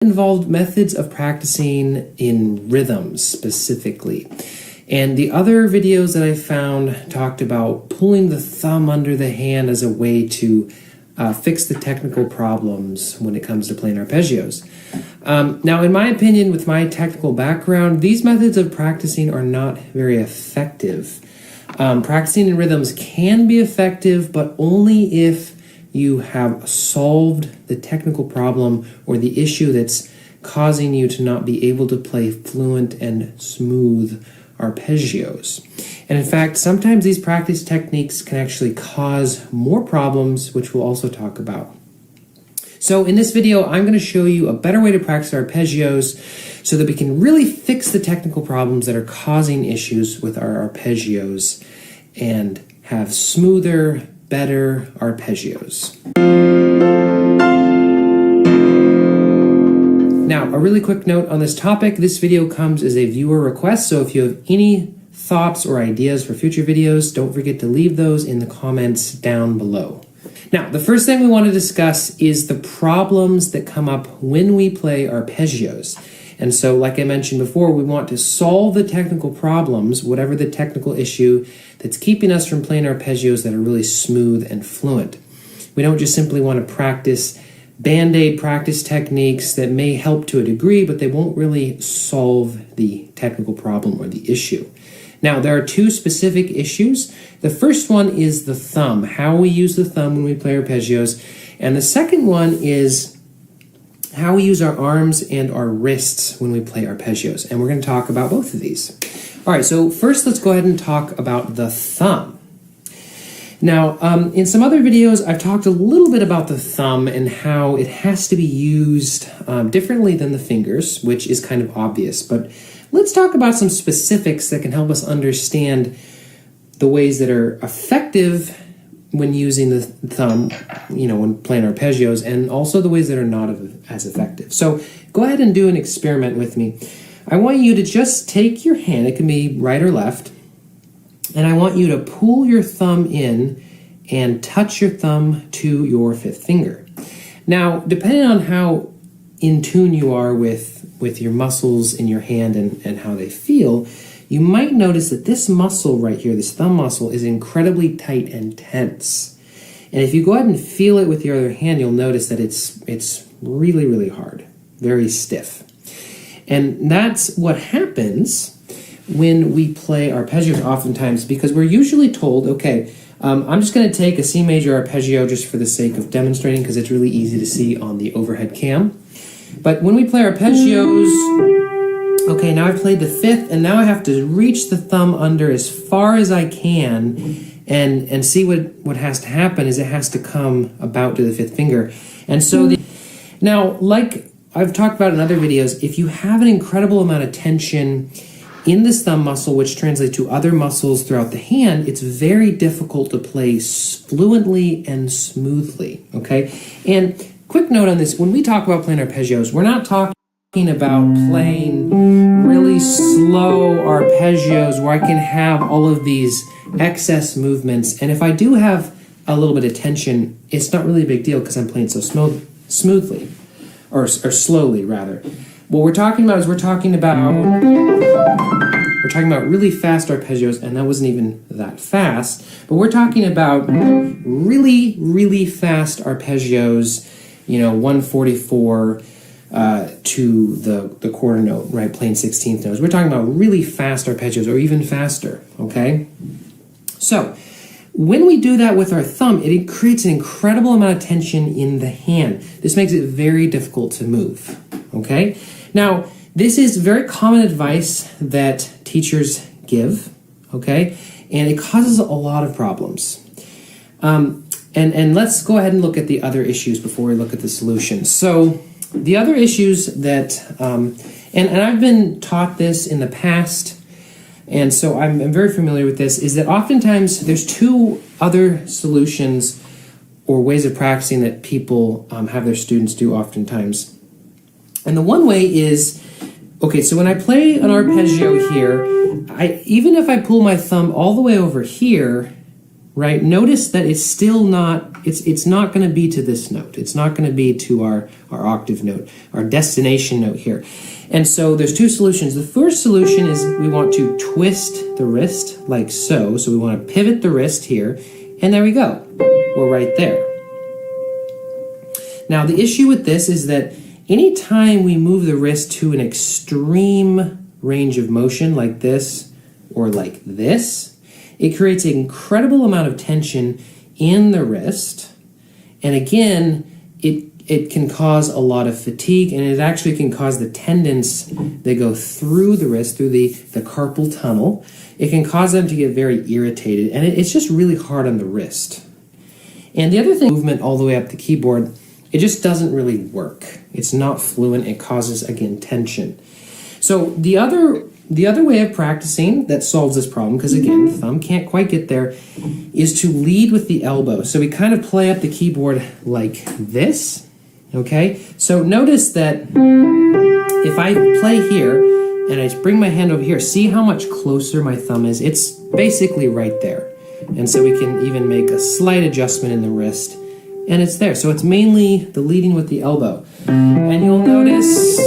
involved methods of practicing in rhythms specifically. And the other videos that I found talked about pulling the thumb under the hand as a way to fix the technical problems when it comes to playing arpeggios. Now, in my opinion, with my technical background, these methods of practicing are not very effective. Practicing in rhythms can be effective, but only if you have solved the technical problem or the issue that's causing you to not be able to play fluent and smooth arpeggios. And in fact, sometimes these practice techniques can actually cause more problems, which we'll also talk about. So in this video, I'm going to show you a better way to practice arpeggios so that we can really fix the technical problems that are causing issues with our arpeggios and have smoother, better arpeggios. Now, a really quick note on this topic. This video comes as a viewer request, so if you have any thoughts or ideas for future videos, don't forget to leave those in the comments down below. Now, the first thing we want to discuss is the problems that come up when we play arpeggios. And so, like I mentioned before, we want to solve the technical problems, whatever the technical issue that's keeping us from playing arpeggios that are really smooth and fluent. We don't just simply want to practice Band-Aid practice techniques that may help to a degree, but they won't really solve the technical problem or the issue. Now, there are two specific issues. The first one is the thumb, how we use the thumb when we play arpeggios. And the second one is how we use our arms and our wrists when we play arpeggios. And we're going to talk about both of these. All right, so first let's go ahead and talk about the thumb. Now, in some other videos, I've talked a little bit about the thumb and how it has to be used differently than the fingers, which is kind of obvious. But let's talk about some specifics that can help us understand the ways that are effective when using the thumb, when playing arpeggios, and also the ways that are not as effective. So go ahead and do an experiment with me. I want you to just take your hand, it can be right or left, and I want you to pull your thumb in and touch your thumb to your fifth finger. Now, depending on how in tune you are with your muscles in your hand and how they feel, you might notice that this muscle right here, this thumb muscle, is incredibly tight and tense. And if you go ahead and feel it with your other hand, you'll notice that it's really, really hard, very stiff. And that's what happens when we play arpeggios oftentimes, because we're usually told, okay, I'm just going to take a C major arpeggio just for the sake of demonstrating, because it's really easy to see on the overhead cam. But when we play arpeggios, okay, now I've played the fifth, and now I have to reach the thumb under as far as I can, and see what has to happen is it has to come about to the fifth finger. And so, now, like I've talked about in other videos, if you have an incredible amount of tension in this thumb muscle, which translates to other muscles throughout the hand, it's very difficult to play fluently and smoothly, okay? And quick note on this, when we talk about playing arpeggios, we're not talking about playing really slow arpeggios where I can have all of these excess movements. And if I do have a little bit of tension, it's not really a big deal because I'm playing so smoothly, or slowly rather. What we're talking about is we're talking about really fast arpeggios, and that wasn't even that fast, but we're talking about really, really fast arpeggios, 144 to the quarter note, right, playing 16th notes. We're talking about really fast arpeggios, or even faster, okay? So, when we do that with our thumb, it creates an incredible amount of tension in the hand. This makes it very difficult to move, okay? Now, this is very common advice that teachers give, okay? And it causes a lot of problems. And let's go ahead and look at the other issues before we look at the solutions. So the other issues that, and I've been taught this in the past, and so I'm very familiar with this, is that oftentimes there's two other solutions or ways of practicing that people have their students do oftentimes. And the one way is, okay, so when I play an arpeggio here, even if I pull my thumb all the way over here, right? Notice that it's still not, it's not going to be to this note. It's not going to be to our octave note, our destination note here. And so there's two solutions. The first solution is we want to twist the wrist like so. So we want to pivot the wrist here, and there we go. We're right there. Now the issue with this is that anytime we move the wrist to an extreme range of motion like this or like this, it creates an incredible amount of tension in the wrist. And again, it can cause a lot of fatigue, and it actually can cause the tendons that go through the wrist, through the carpal tunnel. It can cause them to get very irritated, and it's just really hard on the wrist. And the other thing, movement all the way up the keyboard, it just doesn't really work. It's not fluent. It causes, again, tension. So the other way of practicing that solves this problem, because again, the thumb can't quite get there, is to lead with the elbow. So we kind of play up the keyboard like this, okay? So notice that if I play here and I bring my hand over here, see how much closer my thumb is? It's basically right there. And so we can even make a slight adjustment in the wrist, and it's there. So it's mainly the leading with the elbow. And you'll notice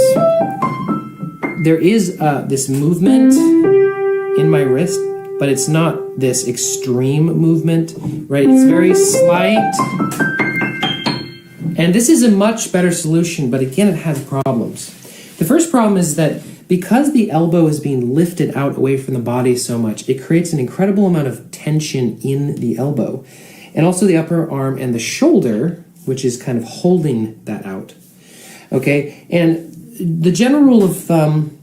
there is this movement in my wrist, but it's not this extreme movement, right? It's very slight. And this is a much better solution, but again, it has problems. The first problem is that because the elbow is being lifted out away from the body so much, it creates an incredible amount of tension in the elbow. And also the upper arm and the shoulder, which is kind of holding that out. Okay, and the general rule of thumb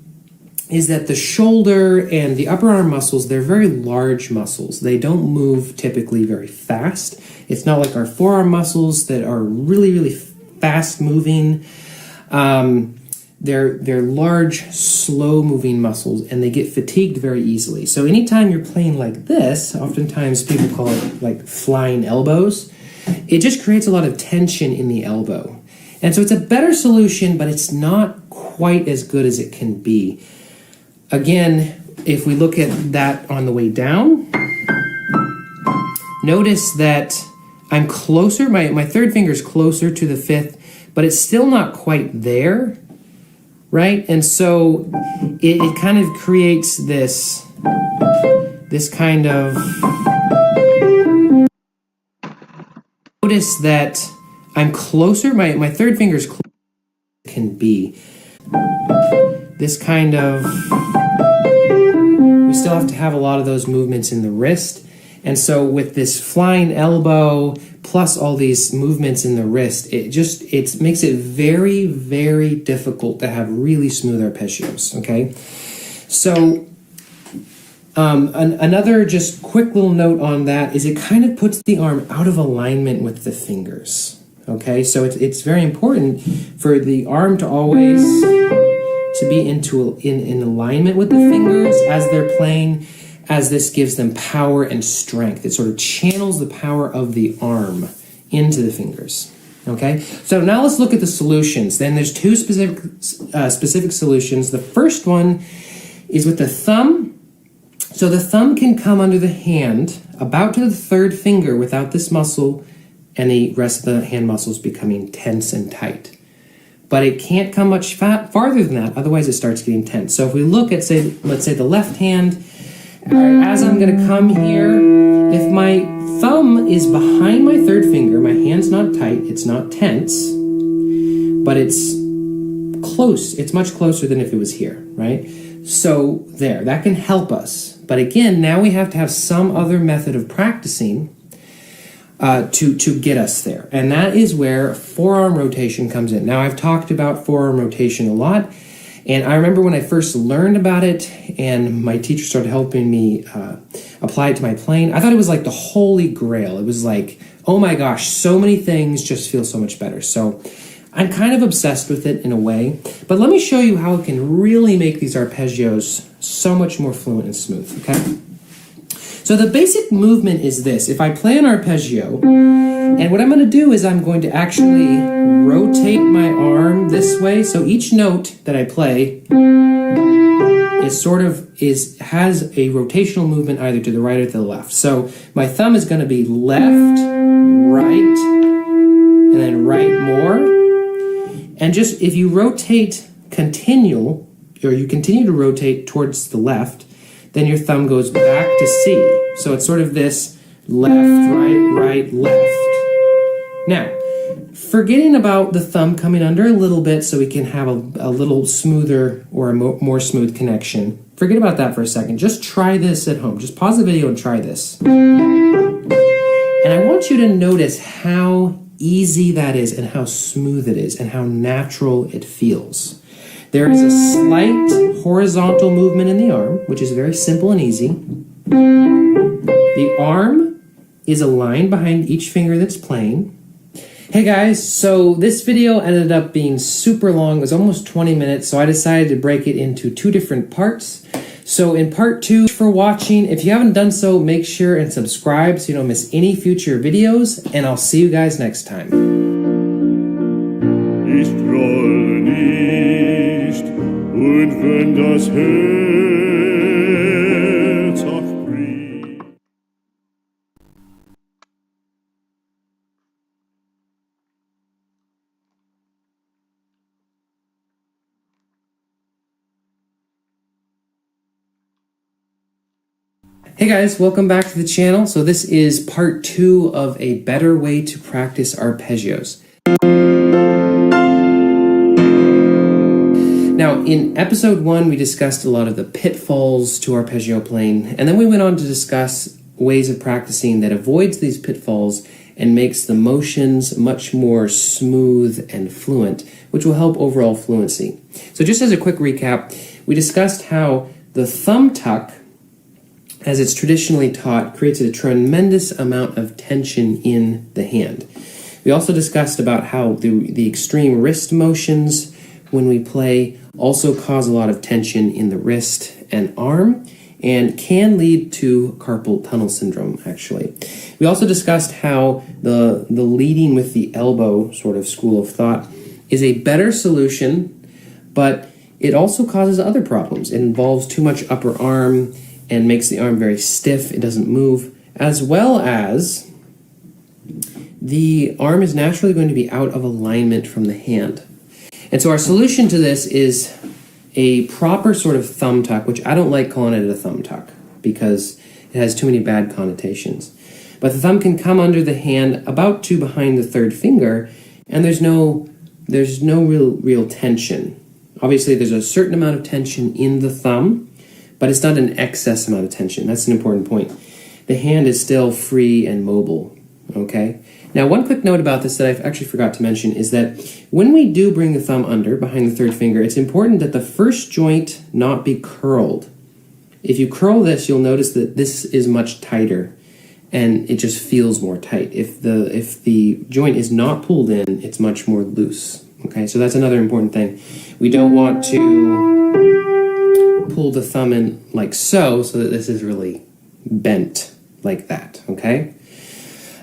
is that the shoulder and the upper arm muscles, they're very large muscles. They don't move typically very fast. It's not like our forearm muscles that are really, really fast moving. They're large, slow-moving muscles, and they get fatigued very easily. So anytime you're playing like this, oftentimes people call it like flying elbows, it just creates a lot of tension in the elbow. And so it's a better solution, but it's not quite as good as it can be. Again, if we look at that on the way down, notice that I'm closer, my third finger is closer to the fifth, but it's still not quite there. Right? And so it kind of creates this kind of, notice that I'm closer, my third finger is closer can be. This kind of, we still have to have a lot of those movements in the wrist. And so with this flying elbow plus all these movements in the wrist, it makes it very, very difficult to have really smooth arpeggios, okay? So another just quick little note on that is it kind of puts the arm out of alignment with the fingers, okay? So it's very important for the arm to always to be in alignment with the fingers as they're playing, as this gives them power and strength. It sort of channels the power of the arm into the fingers, okay? So now let's look at the solutions. Then there's two specific solutions. The first one is with the thumb. So the thumb can come under the hand, about to the third finger without this muscle and the rest of the hand muscles becoming tense and tight. But it can't come much farther than that, otherwise it starts getting tense. So if we look at, let's say the left hand, as I'm going to come here, if my thumb is behind my third finger, my hand's not tight, it's not tense, but it's close. It's much closer than if it was here, right? So there, that can help us. But again, now we have to have some other method of practicing to get us there. And that is where forearm rotation comes in. Now, I've talked about forearm rotation a lot. And I remember when I first learned about it and my teacher started helping me apply it to my playing, I thought it was like the holy grail. It was like, oh my gosh, so many things just feel so much better. So I'm kind of obsessed with it in a way. But let me show you how it can really make these arpeggios so much more fluent and smooth, okay? So the basic movement is this. If I play an arpeggio, and what I'm going to do is I'm going to actually rotate my arm this way. So each note that I play has a rotational movement either to the right or to the left. So my thumb is going to be left, right, and then right more. And just if you rotate you continue to rotate towards the left, then your thumb goes back to C. So it's sort of this left, right, right, left. Now, forgetting about the thumb coming under a little bit so we can have a little smoother or a more smooth connection. Forget about that for a second. Just try this at home. Just pause the video and try this. And I want you to notice how easy that is and how smooth it is and how natural it feels. There is a slight horizontal movement in the arm, which is very simple and easy. The arm is aligned behind each finger that's playing. Hey guys, so this video ended up being super long. It was almost 20 minutes, so I decided to break it into 2 different parts. So in part 2, for watching, if you haven't done so, make sure and subscribe so you don't miss any future videos, and I'll see you guys next time. Und wenn das Herz auch bricht. Hey guys, welcome back to the channel. So this is part 2 of a better way to practice arpeggios. Now, in episode 1, we discussed a lot of the pitfalls to arpeggio playing, and then we went on to discuss ways of practicing that avoids these pitfalls and makes the motions much more smooth and fluent, which will help overall fluency. So just as a quick recap, we discussed how the thumb tuck, as it's traditionally taught, creates a tremendous amount of tension in the hand. We also discussed about how the extreme wrist motions when we play also cause a lot of tension in the wrist and arm and can lead to carpal tunnel syndrome, actually. We also discussed how the leading with the elbow sort of school of thought is a better solution, but it also causes other problems. It involves too much upper arm and makes the arm very stiff, it doesn't move, as well as the arm is naturally going to be out of alignment from the hand. And so our solution to this is a proper sort of thumb tuck, which I don't like calling it a thumb tuck because it has too many bad connotations. But the thumb can come under the hand about to behind the third finger, and there's no real tension. Obviously, there's a certain amount of tension in the thumb, but it's not an excess amount of tension. That's an important point. The hand is still free and mobile, okay? Now, one quick note about this that I actually forgot to mention is that when we do bring the thumb under behind the third finger, it's important that the first joint not be curled. If you curl this, you'll notice that this is much tighter and it just feels more tight. If the joint is not pulled in, it's much more loose. Okay, so that's another important thing. We don't want to pull the thumb in like so that this is really bent like that, okay?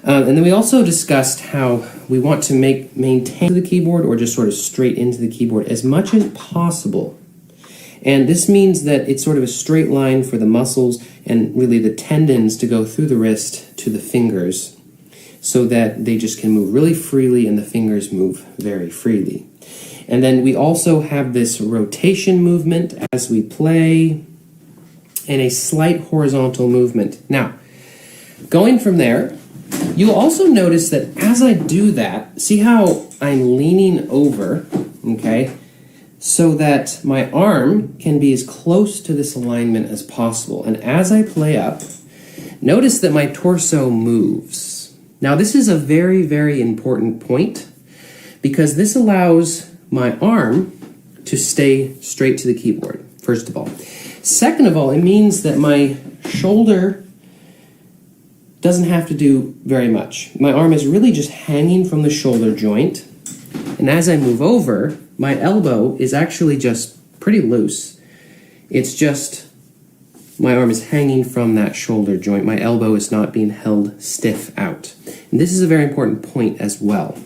And then we also discussed how we want to maintain the keyboard or just sort of straight into the keyboard as much as possible. And this means that it's sort of a straight line for the muscles and really the tendons to go through the wrist to the fingers so that they just can move really freely and the fingers move very freely. And then we also have this rotation movement as we play and a slight horizontal movement. Now, going from there, you'll also notice that as I do that, see how I'm leaning over, okay, so that my arm can be as close to this alignment as possible. And as I play up, notice that my torso moves. Now, this is a very, very important point because this allows my arm to stay straight to the keyboard, first of all. Second of all, it means that my shoulder doesn't have to do very much. My arm is really just hanging from the shoulder joint, and as I move over, my elbow is actually just pretty loose. It's just my arm is hanging from that shoulder joint. My elbow is not being held stiff out. And this is a very important point as well.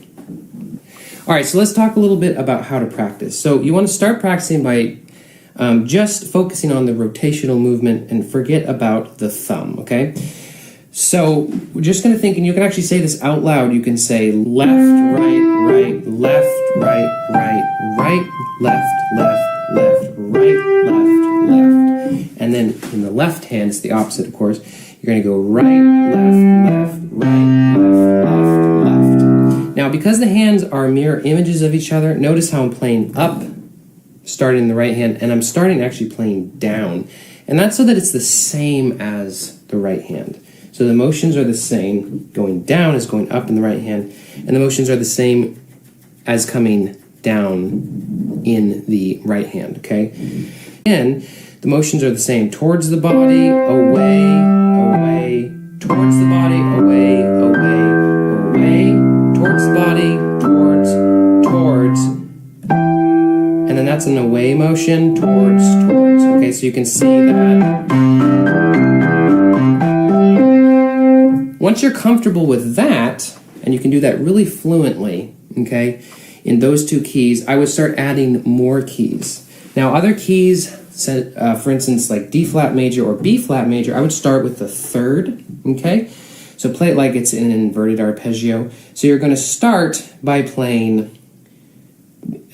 All right, so let's talk a little bit about how to practice. So you want to start practicing by just focusing on the rotational movement and forget about the thumb, okay? So we're just going to think, and you can actually say this out loud. You can say left, right, right, left, right, right, right, left, left, left, right, left, left. And then in the left hand, it's the opposite, of course. You're going to go right, left, left, right, left, left, left. Now, because the hands are mirror images of each other, notice how I'm playing up, starting in the right hand, and I'm starting actually playing down. And that's so that it's the same as the right hand. So the motions are the same. Going down is going up in the right hand, and the motions are the same as coming down in the right hand, okay? And the motions are the same towards the body, away, away, towards the body, away, away, away, towards the body, towards, and then that's an away motion, towards, okay? So you can see that. Once you're comfortable with that, and you can do that really fluently, okay, in those two keys, I would start adding more keys. Now, other keys, for instance, like D flat major or B flat major, I would start with the third, okay? So play it like it's in an inverted arpeggio. So you're going to start by playing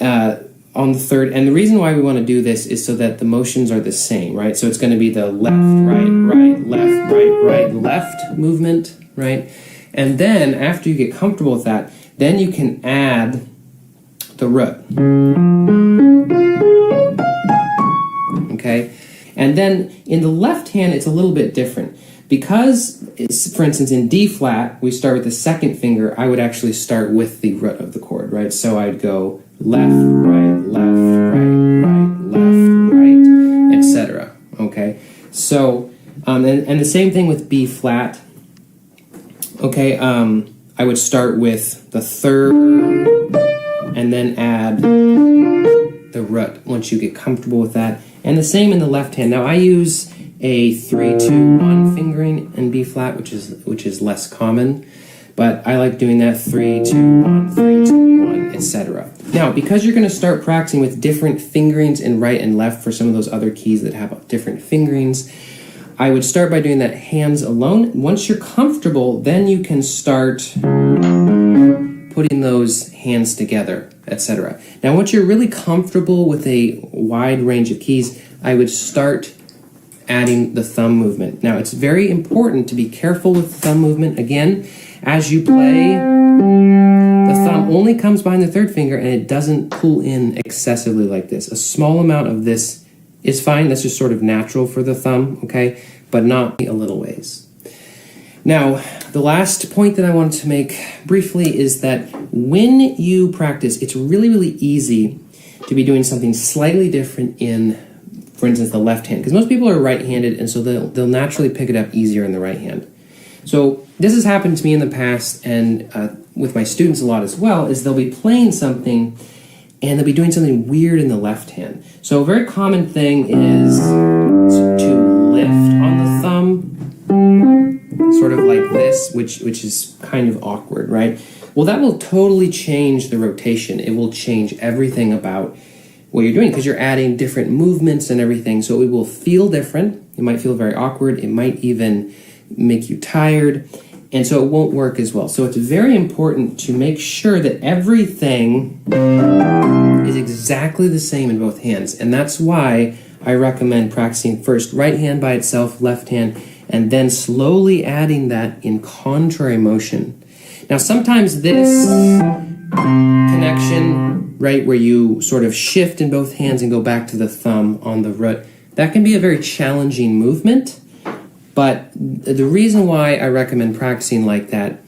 on the third, and the reason why we want to do this is so that the motions are the same, right? So it's going to be the left, right, right, left, right, right, left movement, right? And then after you get comfortable with that, then you can add the root. Okay? And then in the left hand, it's a little bit different. Because, it's, for instance, in D flat, we start with the second finger, I would actually start with the root of the chord, right? So I'd go left, right, left, right, right, left, right, etc. Okay? So, and the same thing with B flat. Okay, I would start with the third and then add the root once you get comfortable with that. And the same in the left hand. Now I use a 3-2-1 fingering in B flat, which is less common, but I like doing that 3-2-1, 3-2-1, etc. Now, because you're going to start practicing with different fingerings in right and left for some of those other keys that have different fingerings, I would start by doing that hands alone. Once you're comfortable, then you can start putting those hands together, etc. Now, once you're really comfortable with a wide range of keys, I would start adding the thumb movement. Now, it's very important to be careful with the thumb movement. Again, as you play, the thumb only comes behind the third finger and it doesn't pull in excessively like this. A small amount of this is fine. That's just sort of natural for the thumb, okay? But not a little ways. Now, the last point that I wanted to make briefly is that when you practice, it's really, really easy to be doing something slightly different in, for instance, the left hand. Because most people are right-handed, and so they'll naturally pick it up easier in the right hand. So this has happened to me in the past, and with my students a lot as well, is they'll be playing something and they'll be doing something weird in the left hand. So a very common thing is to lift on the thumb, sort of like this, which is kind of awkward, right? Well, that will totally change the rotation. It will change everything about what you're doing because you're adding different movements and everything. So it will feel different. It might feel very awkward. It might even make you tired. And so it won't work as well. So it's very important to make sure that everything is exactly the same in both hands. And that's why I recommend practicing first right hand by itself, left hand, and then slowly adding that in contrary motion. Now, sometimes this connection, right, where you sort of shift in both hands and go back to the thumb on the root, that can be a very challenging movement. But the reason why I recommend practicing like that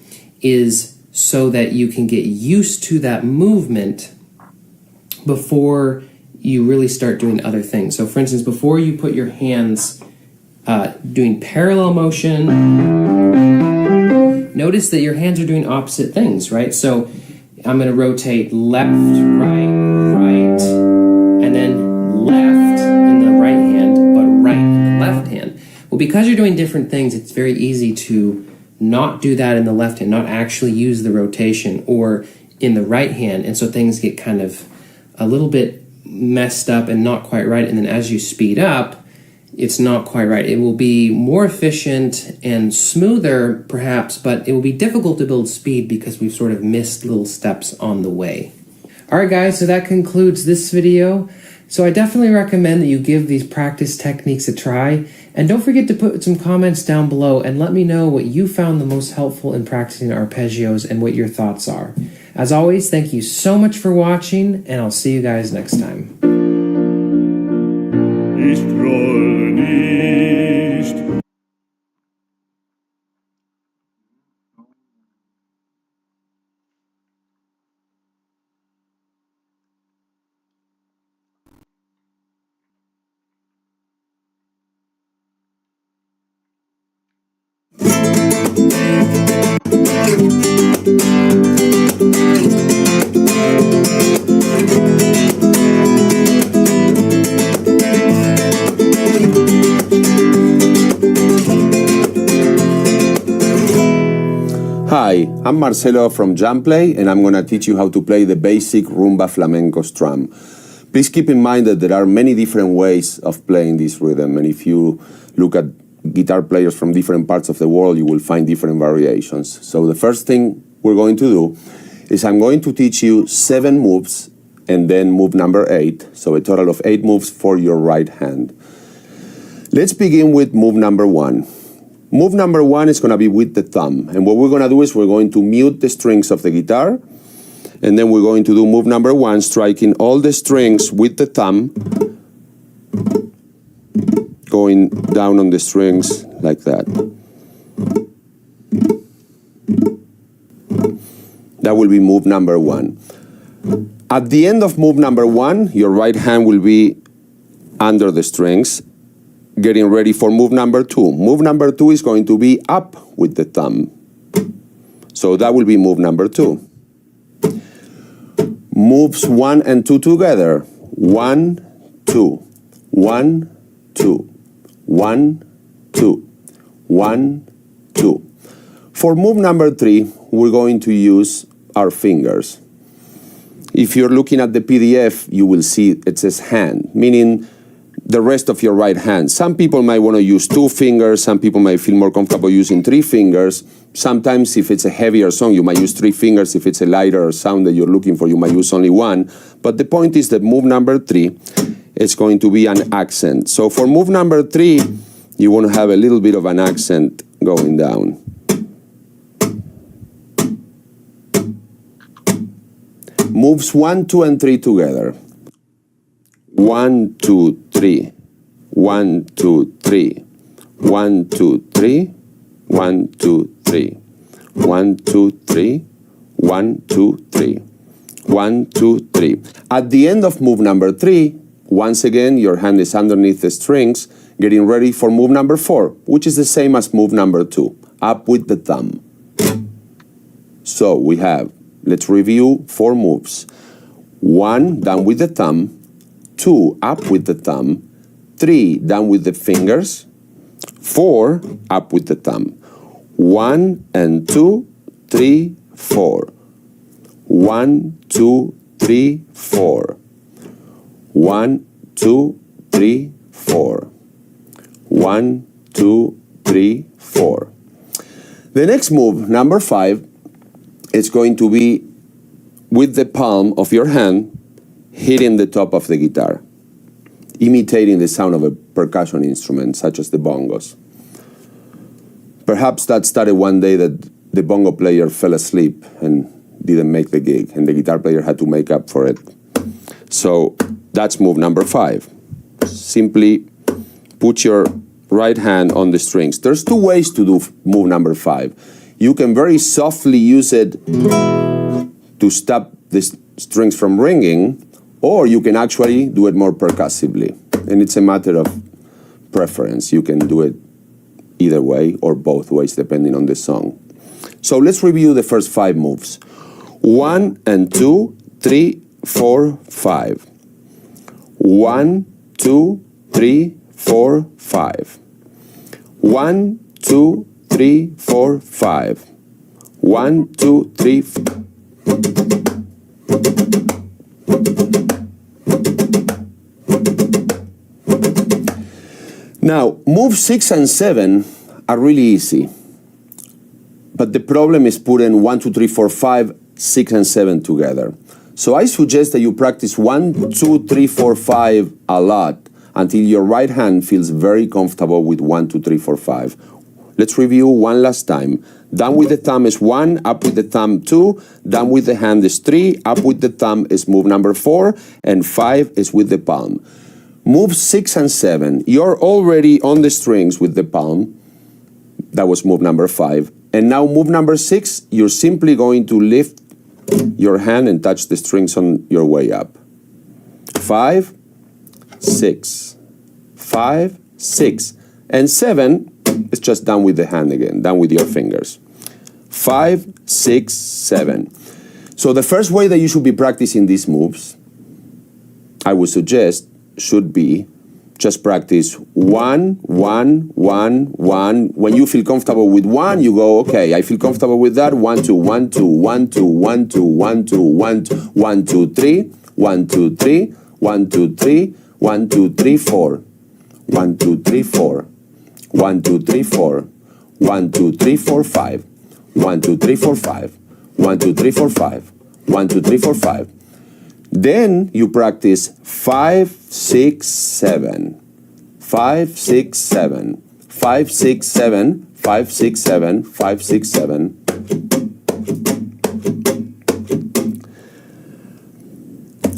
is so that you can get used to that movement before you really start doing other things. So for instance, before you put your hands doing parallel motion, notice that your hands are doing opposite things, right? So I'm going to rotate left, right, right, and then left in the right hand, but right in the left hand. Well, because you're doing different things, it's very easy to not do that in the left hand, not actually use the rotation, or in the right hand, and so things get kind of a little bit messed up and not quite right, and then as you speed up, it's not quite right. It will be more efficient and smoother, perhaps, but it will be difficult to build speed because we've sort of missed little steps on the way. All right, guys, so that concludes this video. So I definitely recommend that you give these practice techniques a try. And don't forget to put some comments down below and let me know what you found the most helpful in practicing arpeggios and what your thoughts are. As always, thank you so much for watching, and I'll see you guys next time. Ich grolle nicht. Hi, I'm Marcelo from Jamplay, and I'm going to teach you how to play the basic rumba flamenco strum. Please keep in mind that there are many different ways of playing this rhythm, and if you look at guitar players from different parts of the world, you will find different variations. So the first thing we're going to do is I'm going to teach you 7 moves and then move number 8, so a total of 8 moves for your right hand. Let's begin with move number 1. Move number 1 is going to be with the thumb, and what we're going to do is we're going to mute the strings of the guitar, and then we're going to do move number 1, striking all the strings with the thumb, going down on the strings like that. That will be move number 1. At the end of move number 1, your right hand will be under the strings, getting ready for move number 2. Move number 2 is going to be up with the thumb. So that will be move number 2. Moves 1 and 2 together. 1, 2, 1, 2, 1, 2, 1, 2. For move number 3, we're going to use our fingers. If you're looking at the PDF, you will see it says hand, meaning the rest of your right hand. Some people might want to use 2 fingers. Some people might feel more comfortable using 3 fingers. Sometimes if it's a heavier song, you might use 3 fingers. If it's a lighter sound that you're looking for, you might use only 1. But the point is that move number 3 is going to be an accent. So for move number 3, you want to have a little bit of an accent going down. Moves 1, 2, and 3 together. 1, 2, 3. 1, 2, 3. 1, 2, 3. 1, 2, 3. 1, 2, 3. 1, 2, 3. 1, 2, 3. At the end of move number 3, once again, your hand is underneath the strings, getting ready for move number 4, which is the same as move number 2, up with the thumb. So we have, let's review 4 moves. 1, down with the thumb. 2, up with the thumb. 3, down with the fingers. 4, up with the thumb. 1 and 2, 3, 4. 1, 2, 3, 4. 1, 2, 3, 4. 1, 2, 3, 4. The next move, number 5, is going to be with the palm of your hand hitting the top of the guitar, imitating the sound of a percussion instrument, such as the bongos. Perhaps that started one day that the bongo player fell asleep and didn't make the gig, and the guitar player had to make up for it. So that's move number 5. Simply put your right hand on the strings. There's 2 ways to do move number 5. You can very softly use it to stop the strings from ringing, or you can actually do it more percussively. And it's a matter of preference. You can do it either way or both ways, depending on the song. So let's review the first 5 moves. 1 and 2, 3, 4, 5. 1, 2, 3, 4, 5. 1, 2, 3, 4, 5. 1, 2, 3, 4. Now, moves 6 and 7 are really easy. But the problem is putting 1, 2, 3, 4, 5, 6, and 7 together. So I suggest that you practice 1, 2, 3, 4, 5 a lot until your right hand feels very comfortable with 1, 2, 3, 4, 5. Let's review one last time. Down with the thumb is 1, up with the thumb 2, down with the hand is 3, up with the thumb is move number 4, and 5 is with the palm. Move 6 and 7, you're already on the strings with the palm. That was move number 5. And now move number 6, you're simply going to lift your hand and touch the strings on your way up. 5, 6, 5, 6, and 7 is just down with the hand again, down with your fingers. 5, 6, 7. So the first way that you should be practicing these moves, I would suggest, should be just practice 1, 1, 1, 1. When you feel comfortable with 1, you go, okay, I feel comfortable with that. 1, 2, 1, 2, 1, 2, 1, 2, 1, 2, 1, 2, 1, 2, 3, 1, 2, 3, 1, 2, 3, 1, 2, 3, 4. 1, 2, 3, 4. 1, 2, 3, 4. 1, 2, 3, 4, 5. 1, 2, 3, 4, 5. 1, 2, 3, 4, 5. 1, 2, 3, 4, 5. Then you practice 5, 6, 7. 5, 6, 7. 5, 6, 7. 5, 6, 7. 5, 6, 7.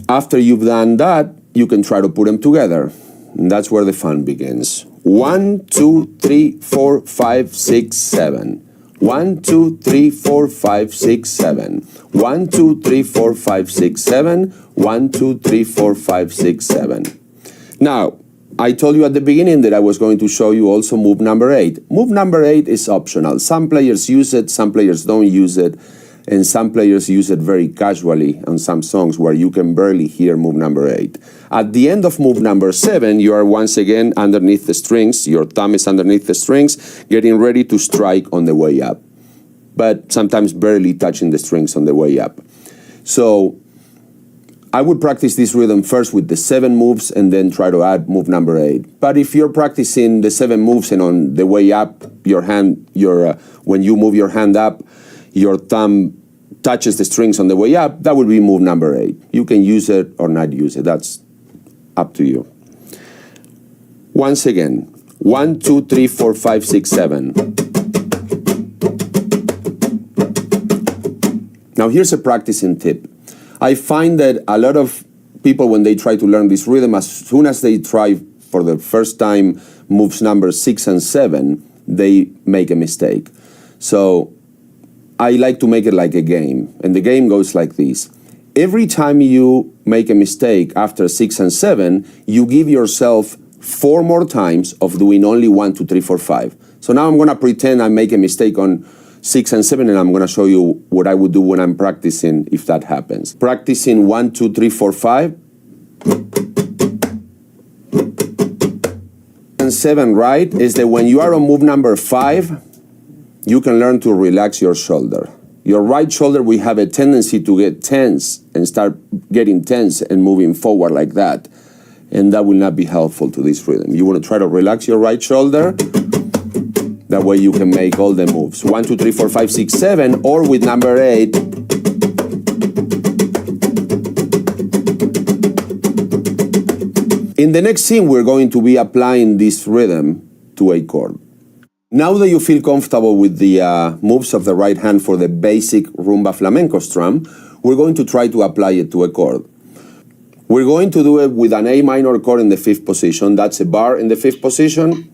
After you've done that, you can try to put them together. And that's where the fun begins. 1, 2, 3, 4, 5, 6, 7. 1, 2, 3, 4, 5, 6, 7. 1, 2, 3, 4, 5, 6, 7. 1, 2, 3, 4, 5, 6, 7. Now, I told you at the beginning that I was going to show you also move number 8. Move number 8 is optional. Some players use it, some players don't use it, and some players use it very casually on some songs where you can barely hear move number 8. At the end of move number 7, you are once again underneath the strings. Your thumb is underneath the strings, getting ready to strike on the way up, but sometimes barely touching the strings on the way up. So I would practice this rhythm first with the 7 moves and then try to add move number 8. But if you're practicing the 7 moves and on the way up, your hand, when you move your hand up, your thumb touches the strings on the way up, that would be move number 8. You can use it or not use it. That's up to you. Once again, 1, 2, 3, 4, 5, 6, 7. Now here's a practicing tip. I find that a lot of people, when they try to learn this rhythm, as soon as they try for the first time moves number 6 and 7, they make a mistake. So I like to make it like a game, and the game goes like this. Every time you make a mistake after 6 and 7, you give yourself 4 more times of doing only 1, 2, 3, 4, 5. So now I'm going to pretend I make a mistake on 6 and 7, and I'm going to show you what I would do when I'm practicing if that happens. Practicing 1, 2, 3, 4, 5. And 7, right, is that when you are on move number 5, you can learn to relax your shoulder. Your right shoulder will have a tendency to get tense and start getting tense and moving forward like that. And that will not be helpful to this rhythm. You want to try to relax your right shoulder. That way you can make all the moves. 1, 2, 3, 4, 5, 6, 7, or with number 8. In the next scene, we're going to be applying this rhythm to a chord. Now that you feel comfortable with the moves of the right hand for the basic rumba flamenco strum, we're going to try to apply it to a chord. We're going to do it with an A minor chord in the 5th position. That's a bar in the 5th position,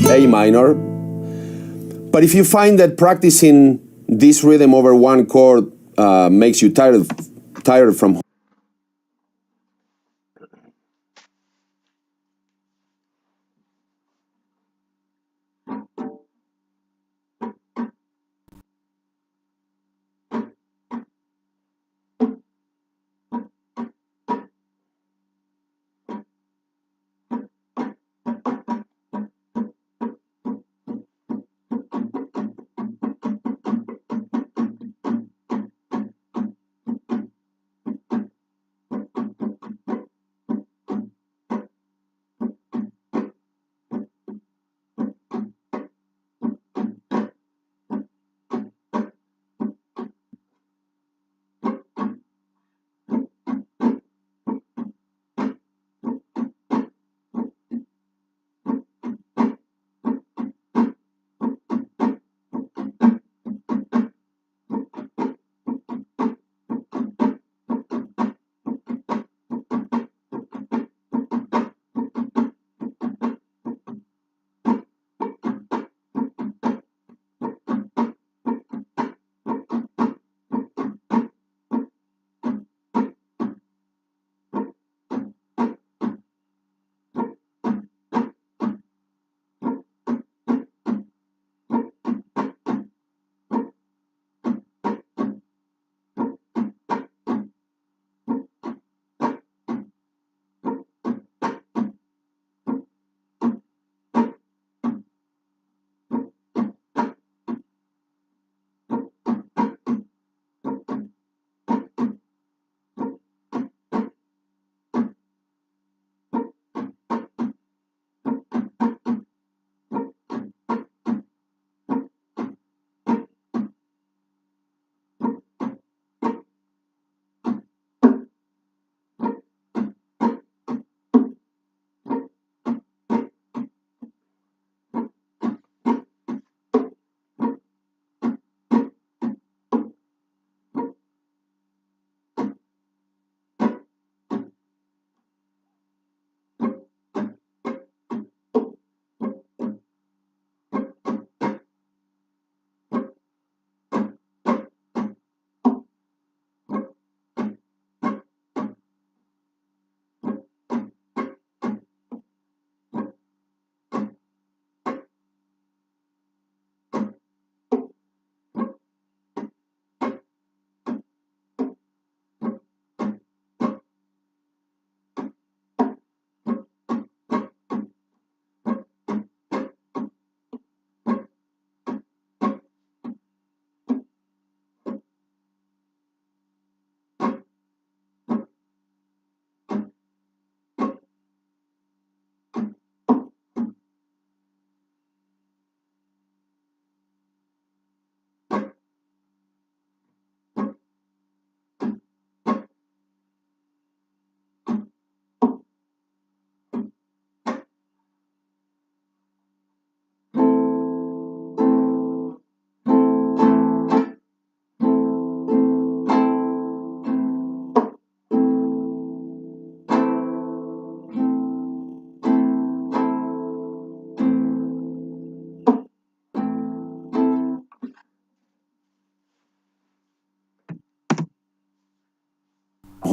A minor. But if you find that practicing this rhythm over one chord makes you tired from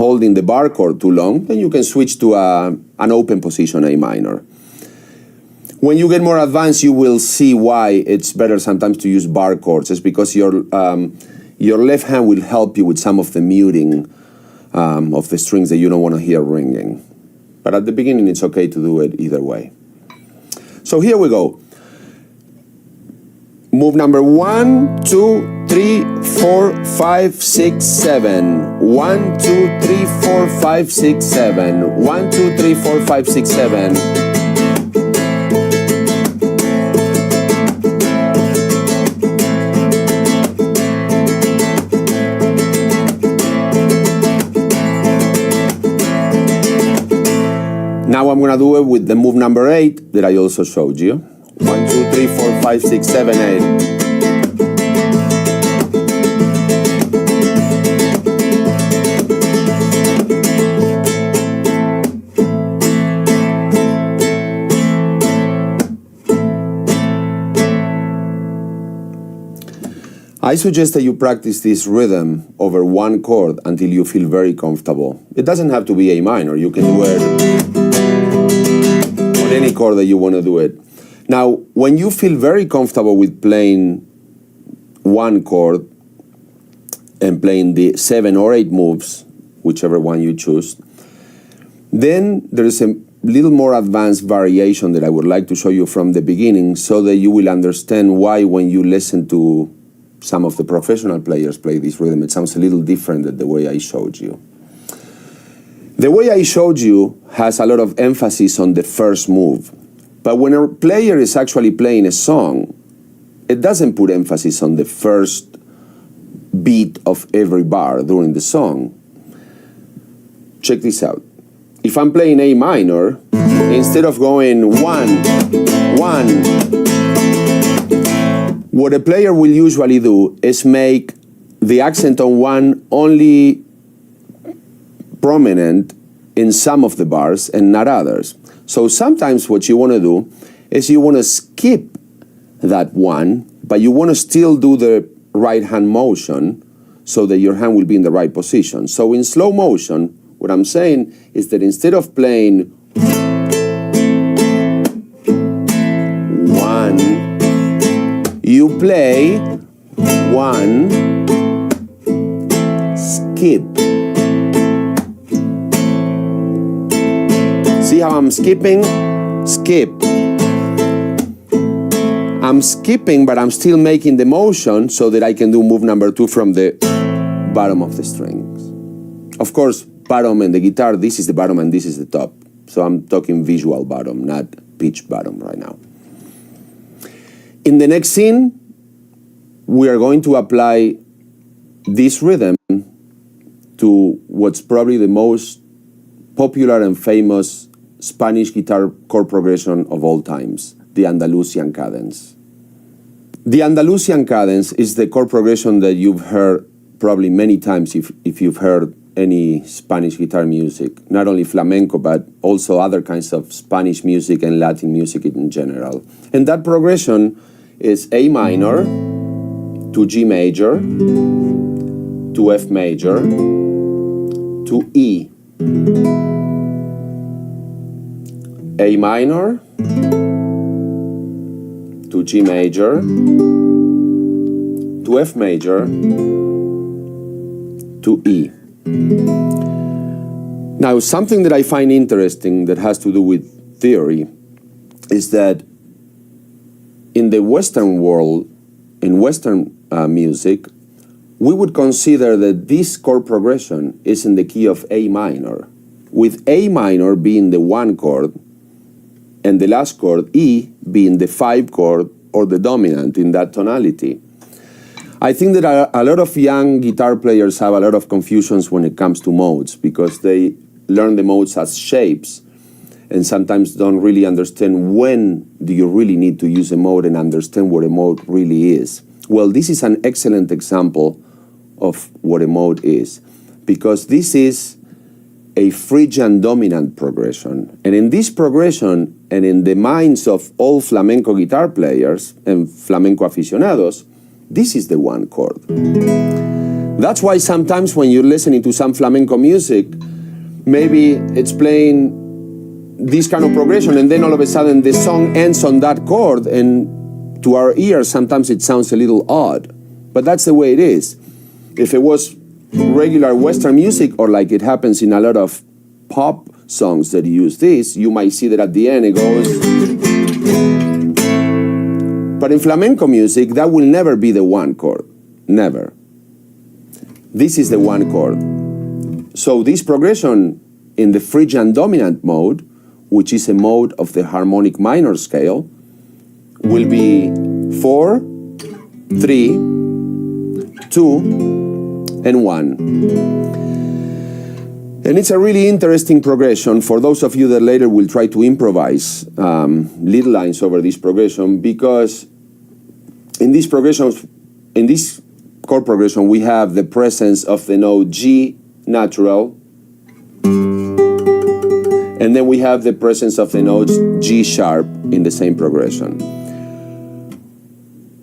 holding the bar chord too long, then you can switch to an open position A minor. When you get more advanced, you will see why it's better sometimes to use bar chords. It's because your left hand will help you with some of the muting of the strings that you don't want to hear ringing. But at the beginning, it's okay to do it either way. So here we go. Move number 1, 2, 3, 4, 5, 6, 7. 1, 2, 3, 4, 5, 6, 7. 1, 2, 3, 4, 5, 6, 7. Now I'm going to do it with the move number 8 that I also showed you. 1, 2, 3, 4, 5, 6, 7, 8. I suggest that you practice this rhythm over one chord until you feel very comfortable. It doesn't have to be A minor. You can do it on any chord that you want to do it. Now, when you feel very comfortable with playing one chord and playing the 7 or 8 moves, whichever one you choose, then there is a little more advanced variation that I would like to show you from the beginning so that you will understand why when you listen to some of the professional players play this rhythm, it sounds a little different than the way I showed you. The way I showed you has a lot of emphasis on the first move. But when a player is actually playing a song, it doesn't put emphasis on the first beat of every bar during the song. Check this out. If I'm playing A minor, instead of going 1, 1, what a player will usually do is make the accent on 1 only prominent in some of the bars and not others. So sometimes what you want to do is you want to skip that 1, but you want to still do the right hand motion so that your hand will be in the right position. So in slow motion, what I'm saying is that instead of playing 1, you play 1, skip. See how I'm skipping? Skip. I'm skipping, but I'm still making the motion so that I can do move number 2 from the bottom of the strings. Of course, bottom and the guitar, this is the bottom and this is the top. So I'm talking visual bottom, not pitch bottom right now. In the next scene, we are going to apply this rhythm to what's probably the most popular and famous Spanish guitar chord progression of all times, the Andalusian cadence. The Andalusian cadence is the chord progression that you've heard probably many times if you've heard any Spanish guitar music, not only flamenco, but also other kinds of Spanish music and Latin music in general. And that progression is A minor to G major to F major to E. A minor to G major to F major to E. Now, something that I find interesting that has to do with theory is that in the Western world, in Western music, we would consider that this chord progression is in the key of A minor, with A minor being the 1 chord and the last chord, E, being the 5 chord or the dominant in that tonality. I think that a lot of young guitar players have a lot of confusions when it comes to modes because they learn the modes as shapes and sometimes don't really understand when do you really need to use a mode and understand what a mode really is. Well, this is an excellent example of what a mode is because this is a Phrygian dominant progression. And in this progression, and in the minds of all flamenco guitar players and flamenco aficionados, this is the 1 chord. That's why sometimes when you're listening to some flamenco music, maybe it's playing this kind of progression, and then all of a sudden the song ends on that chord, and to our ears sometimes it sounds a little odd, but that's the way it is. If it was regular Western music, or like it happens in a lot of pop songs that use this, you might see that at the end it goes. But in flamenco music, that will never be the one chord, never. This is the one chord. So this progression in the Phrygian dominant mode, which is a mode of the harmonic minor scale, will be 4, 3, 2, and 1. And it's a really interesting progression for those of you that later will try to improvise lead lines over this progression, because in these progressions, in this chord progression, we have the presence of the note G natural, and then we have the presence of the notes G sharp in the same progression.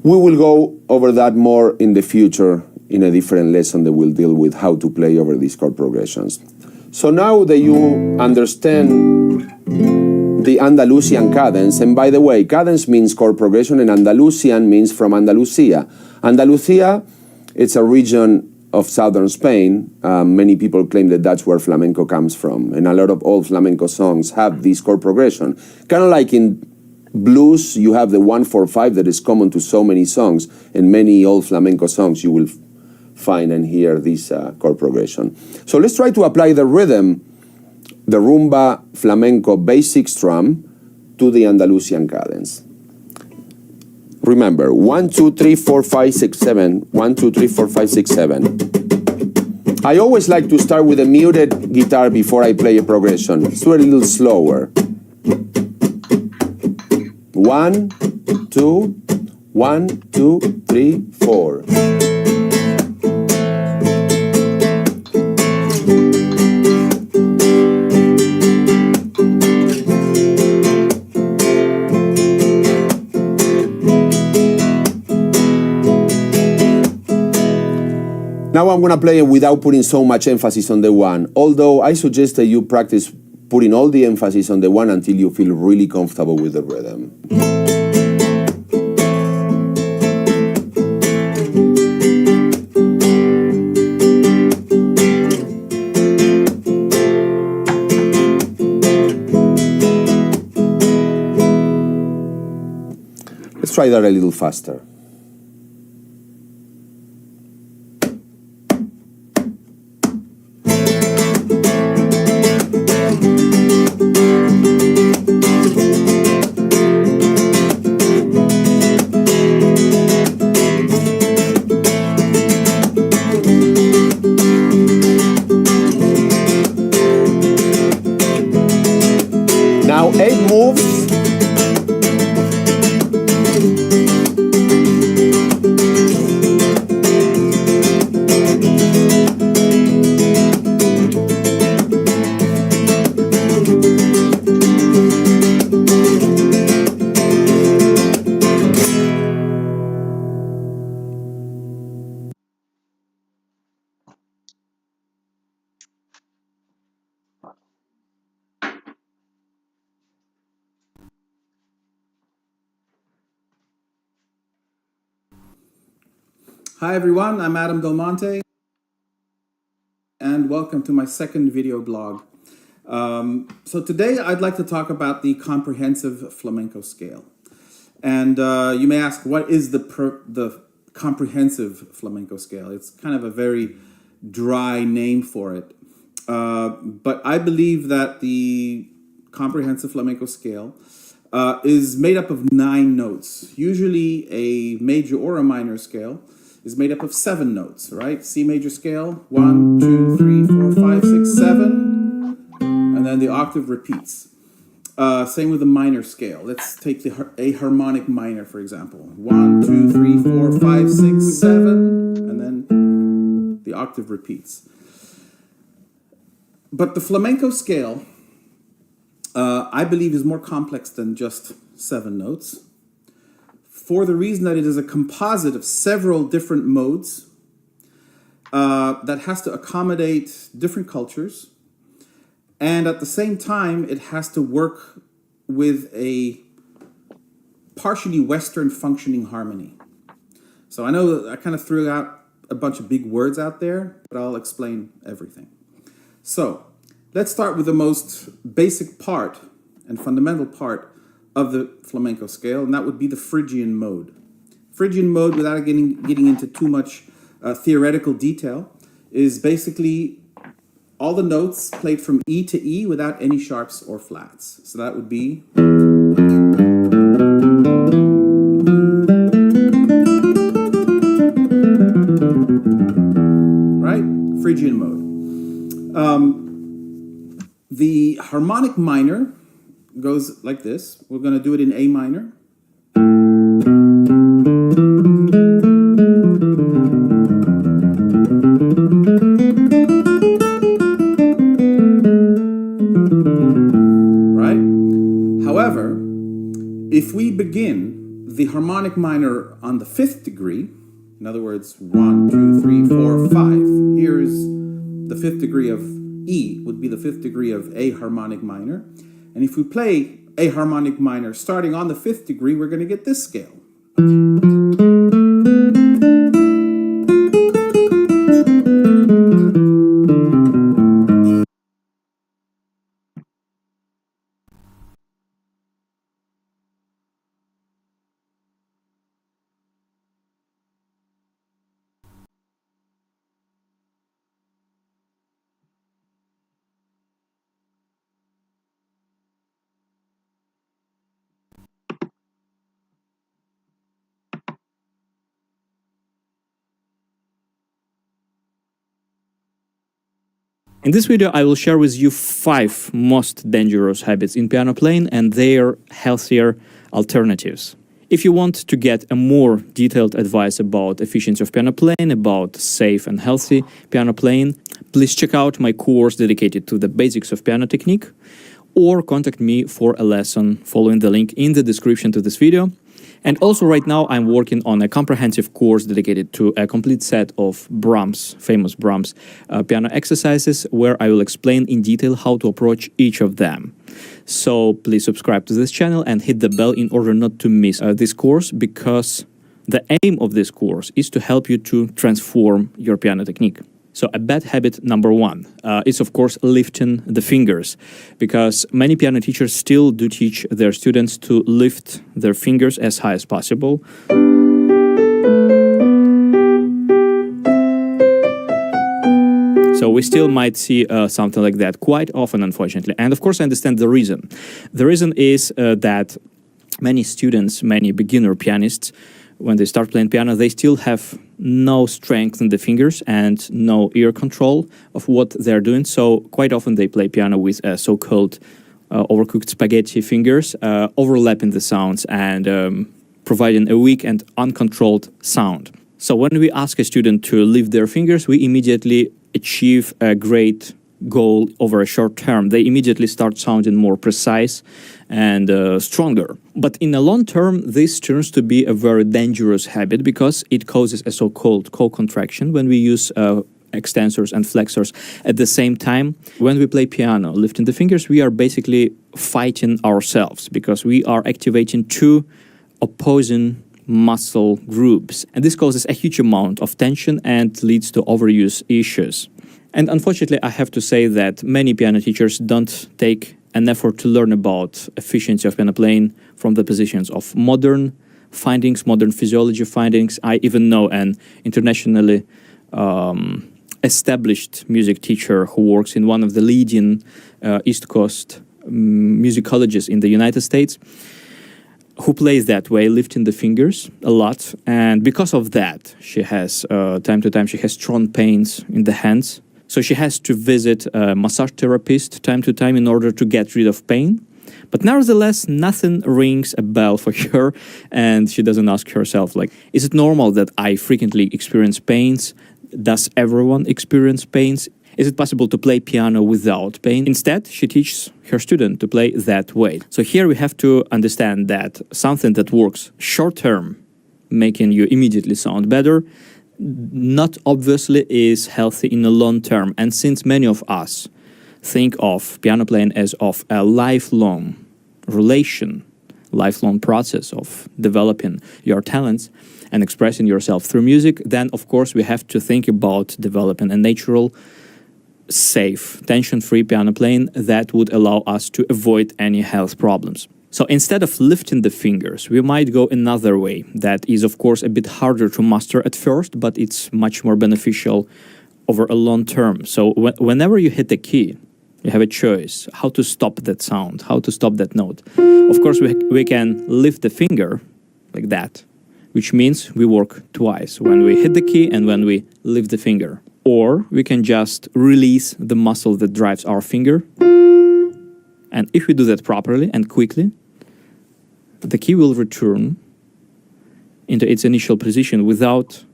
We will go over that more in the future in a different lesson that will deal with how to play over these chord progressions. So now that you understand the Andalusian cadence, and by the way, cadence means chord progression, and Andalusian means from Andalusia. Andalusia, it's a region of southern Spain. Many people claim that that's where flamenco comes from, and a lot of old flamenco songs have this chord progression. Kind of like in blues, you have the 1-4-5 that is common to so many songs, and many old flamenco songs you will find and hear this chord progression. So let's try to apply the rhythm, the rumba flamenco basic strum, to the Andalusian cadence. Remember, 1, 2, 3, 4, 5, 6, 7. 1, 2, 3, 4, 5, 6, 7. I always like to start with a muted guitar before I play a progression. Let's do it a little slower. 1, 2, 1, 2, 3, 4. Now I'm going to play it without putting so much emphasis on the one, although I suggest that you practice putting all the emphasis on the one until you feel really comfortable with the rhythm. Let's try that a little faster. Now 8 moves. Hi everyone, I'm Adam Del Monte, and welcome to my second video blog. So today I'd like to talk about the comprehensive flamenco scale. And you may ask, what is the comprehensive flamenco scale? It's kind of a very dry name for it. But I believe that the comprehensive flamenco scale is made up of 9 notes. Usually a major or a minor scale is made up of 7 notes, right? C major scale, 1, 2, 3, 4, 5, 6, 7, and then the octave repeats. Same with the minor scale. Let's take a harmonic minor, for example. 1, 2, 3, 4, 5, 6, 7, and then the octave repeats. But the flamenco scale, I believe, is more complex than just 7 notes, for the reason that it is a composite of several different modes that has to accommodate different cultures, and at the same time, it has to work with a partially Western functioning harmony. So I know that I kind of threw out a bunch of big words out there, but I'll explain everything. So let's start with the most basic part and fundamental part of the flamenco scale, and that would be the Phrygian mode. Phrygian mode, without getting into too much theoretical detail, is basically all the notes played from E to E without any sharps or flats. So that would be... right? Phrygian mode. The harmonic minor goes like this. We're going to do it in A minor. Right? However, if we begin the harmonic minor on the 5th degree, in other words, 1, 2, 3, 4, 5, here's the 5th degree of E, would be the 5th degree of A harmonic minor. And if we play A harmonic minor starting on the 5th degree, we're going to get this scale. In this video, I will share with you 5 most dangerous habits in piano playing and their healthier alternatives. If you want to get a more detailed advice about efficiency of piano playing, about safe and healthy piano playing, please check out my course dedicated to the basics of piano technique, or contact me for a lesson following the link in the description to this video. And also right now I'm working on a comprehensive course dedicated to a complete set of famous Brahms piano exercises, where I will explain in detail how to approach each of them. So please subscribe to this channel and hit the bell in order not to miss this course, because the aim of this course is to help you to transform your piano technique. So a bad habit number 1 is, of course, lifting the fingers, because many piano teachers still do teach their students to lift their fingers as high as possible. So we still might see something like that quite often, unfortunately. And of course, I understand the reason. The reason is that many students, many beginner pianists, when they start playing piano, they still have no strength in the fingers and no ear control of what they're doing. So quite often they play piano with so-called overcooked spaghetti fingers, overlapping the sounds and providing a weak and uncontrolled sound. So when we ask a student to lift their fingers, we immediately achieve a great goal over a short term. They immediately start sounding more precise and stronger. But in the long term, this turns to be a very dangerous habit, because it causes a so-called co-contraction when we use extensors and flexors at the same time. When we play piano, lifting the fingers, we are basically fighting ourselves, because we are activating 2 opposing muscle groups. And this causes a huge amount of tension and leads to overuse issues. And unfortunately, I have to say that many piano teachers don't take an effort to learn about efficiency of piano playing from the positions of modern findings, modern physiology findings. I even know an internationally established music teacher who works in one of the leading East Coast music colleges in the United States, who plays that way, lifting the fingers a lot. And because of that, she has, time to time, she has strong pains in the hands. So she has to visit a massage therapist time to time in order to get rid of pain. But nevertheless, nothing rings a bell for her, and she doesn't ask herself, like, is it normal that I frequently experience pains? Does everyone experience pains? Is it possible to play piano without pain? Instead, she teaches her student to play that way. So here we have to understand that something that works short term, making you immediately sound better, not obviously is healthy in the long term. And since many of us think of piano playing as of a lifelong relation, lifelong process of developing your talents and expressing yourself through music, then of course we have to think about developing a natural, safe, tension-free piano playing that would allow us to avoid any health problems. So instead of lifting the fingers, we might go another way that is of course a bit harder to master at first, but it's much more beneficial over a long term. So whenever you hit the key, you have a choice how to stop that sound, how to stop that note. Of course, we can lift the finger like that, which means we work twice, when we hit the key and when we lift the finger. Or we can just release the muscle that drives our finger. And if we do that properly and quickly, the key will return into its initial position without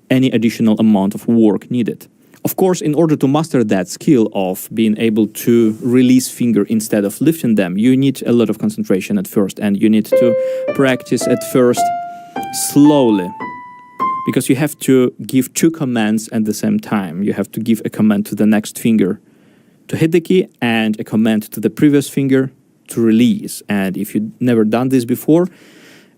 any additional amount of work needed. Of course, in order to master that skill of being able to release finger instead of lifting them, you need a lot of concentration at first, and you need to practice at first slowly, because you have to give two commands at the same time. You have to give a command to the next finger to hit the key and a command to the previous finger to release. And if you've never done this before,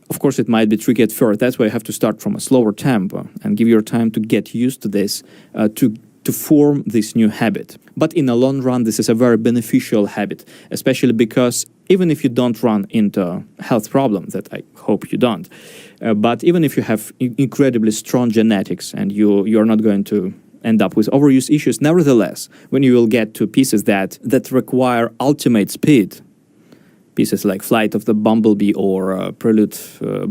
of course, it might be tricky at first. That's why you have to start from a slower tempo and give your time to get used to this, to form this new habit. But in the long run, this is a very beneficial habit, especially because even if you don't run into health problems, that I hope you don't, but even if you have incredibly strong genetics and you're not going to end up with overuse issues, nevertheless, when you will get to pieces that require ultimate speed, pieces like Flight of the Bumblebee or Prelude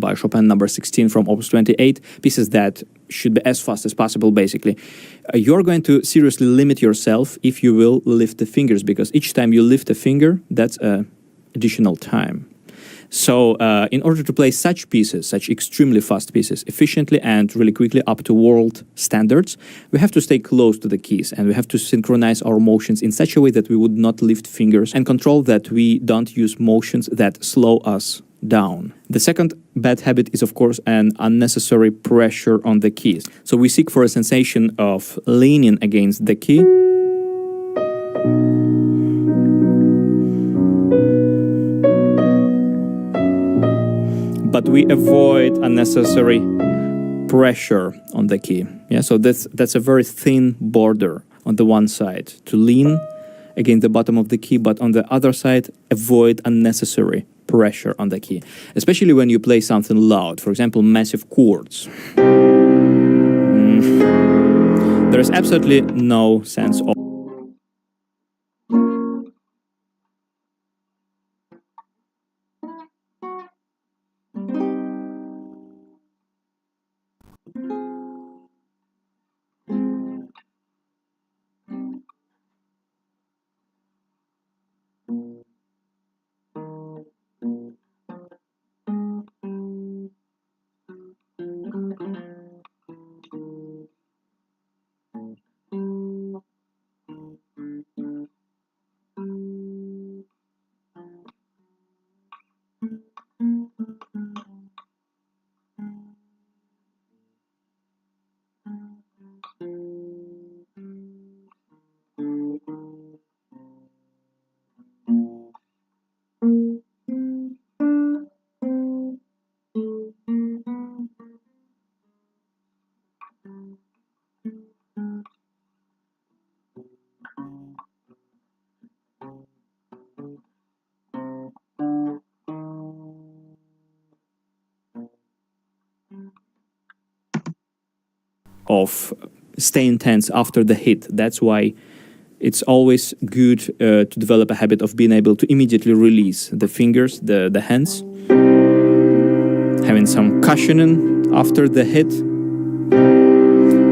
by Chopin No. 16 from Opus 28, pieces that should be as fast as possible, basically. You're going to seriously limit yourself if you will lift the fingers, because each time you lift a finger, that's additional time. So in order to play such pieces, such extremely fast pieces, efficiently and really quickly up to world standards, we have to stay close to the keys, and we have to synchronize our motions in such a way that we would not lift fingers, and control that we don't use motions that slow us down. The second bad habit is, of course, an unnecessary pressure on the keys. So we seek for a sensation of leaning against the key, but we avoid unnecessary pressure on the key. Yeah, so that's a very thin border on the one side, to lean against the bottom of the key, but on the other side, avoid unnecessary pressure on the key, especially when you play something loud, for example, massive chords. There is absolutely no sense of staying tense after the hit. That's why it's always good to develop a habit of being able to immediately release the fingers, the hands, having some cushioning after the hit,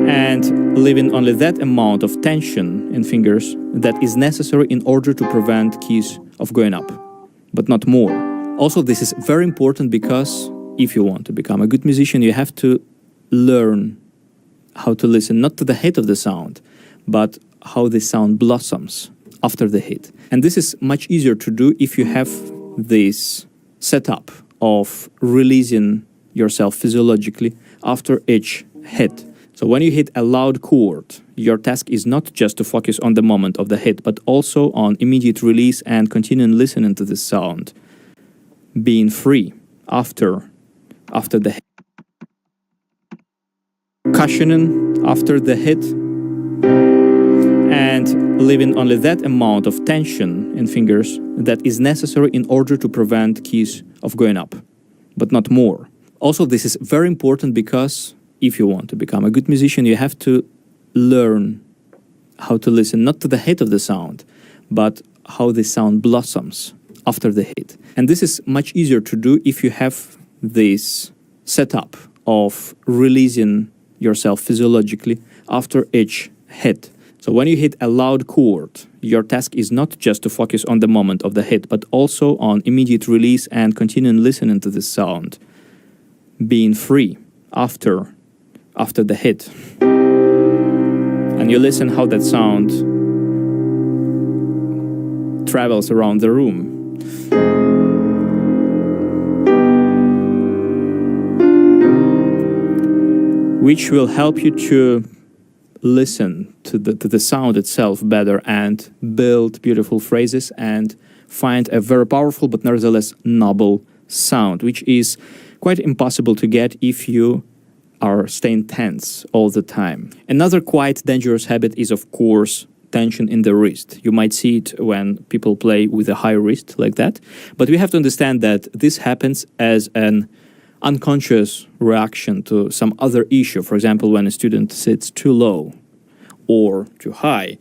and leaving only that amount of tension in fingers that is necessary in order to prevent keys of going up, but not more. Also, this is very important because if you want to become a good musician, you have to learn how to listen not to the hit of the sound, but how the sound blossoms after the hit. And this is much easier to do if you have this setup of releasing yourself physiologically after each hit. So when you hit a loud chord, your task is not just to focus on the moment of the hit, but also on immediate release and continuing listening to the sound, being free after the hit, cushioning after the hit, and leaving only that amount of tension in fingers that is necessary in order to prevent keys of going up, but not more. Also, this is very important because if you want to become a good musician, you have to learn how to listen not to the hit of the sound, but how the sound blossoms after the hit. And this is much easier to do if you have this setup of releasing yourself physiologically after each hit. So when you hit a loud chord, your task is not just to focus on the moment of the hit, but also on immediate release and continuing listening to the sound, being free after the hit. And you listen how that sound travels around the room. Which will help you to listen to the sound itself better and build beautiful phrases and find a very powerful but nevertheless noble sound, which is quite impossible to get if you are staying tense all the time. Another quite dangerous habit is, of course, tension in the wrist. You might see it when people play with a high wrist like that, but we have to understand that this happens as an unconscious reaction to some other issue. For example, when a student sits too low or too high.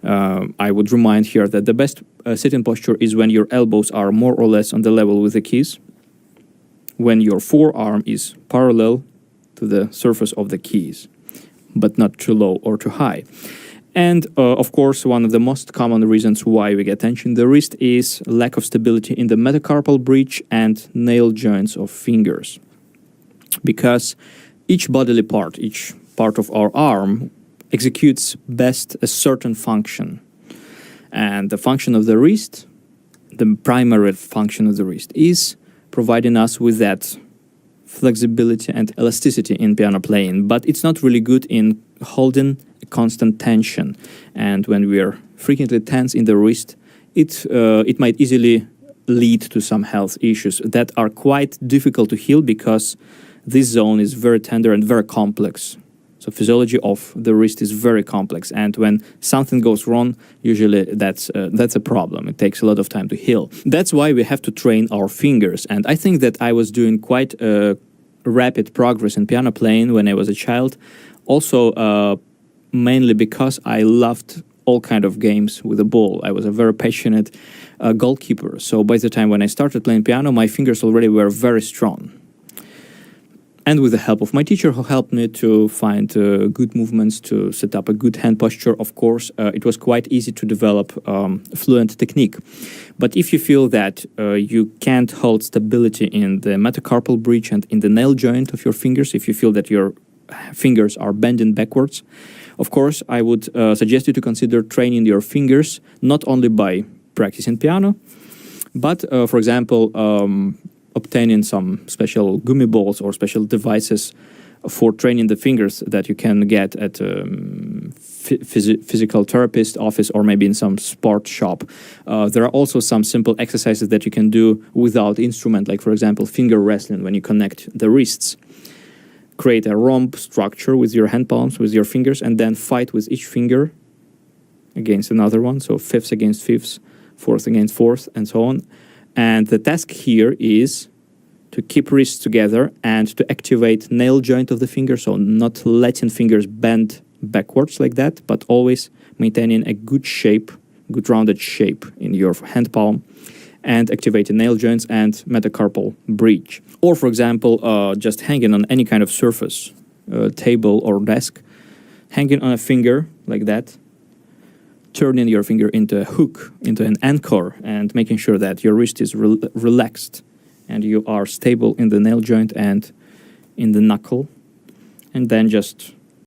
I would remind here that the best sitting posture is when your elbows are more or less on the level with the keys, when your forearm is parallel to the surface of the keys, but not too low or too high. And of course, one of the most common reasons why we get tension in the wrist is lack of stability in the metacarpal bridge and nail joints of fingers. Because each bodily part, each part of our arm executes best a certain function. And the function of the wrist, the primary function of the wrist, is providing us with that flexibility and elasticity in piano playing, but it's not really good in holding a constant tension. And when we are frequently tense in the wrist, it might easily lead to some health issues that are quite difficult to heal because this zone is very tender and very complex. So physiology of the wrist is very complex, and when something goes wrong, usually that's a problem. It takes a lot of time to heal. That's why we have to train our fingers, and I think that I was doing quite rapid progress in piano playing when I was a child. Also, mainly because I loved all kind of games with the ball. I was a very passionate goalkeeper. So by the time when I started playing piano, my fingers already were very strong. And with the help of my teacher who helped me to find good movements, to set up a good hand posture, of course, it was quite easy to develop fluent technique. But if you feel that you can't hold stability in the metacarpal bridge and in the nail joint of your fingers, if you feel that your fingers are bending backwards, of course, I would suggest you to consider training your fingers not only by practicing piano, but, for example, obtaining some special gummy balls or special devices for training the fingers that you can get at a physical therapist office or maybe in some sport shop. There are also some simple exercises that you can do without instrument, like for example finger wrestling, when you connect the wrists. Create a rhomb structure with your hand palms, with your fingers, and then fight with each finger against another one, so fifths against fifths, fourth against fourth, and so on. And the task here is to keep wrists together and to activate nail joint of the finger, so not letting fingers bend backwards like that, but always maintaining a good shape, good rounded shape in your hand palm, and activating nail joints and metacarpal bridge. Or, for example, just hanging on any kind of surface, table or desk, hanging on a finger like that, turning your finger into a hook, into an anchor, and making sure that your wrist is relaxed and you are stable in the nail joint and in the knuckle. And then just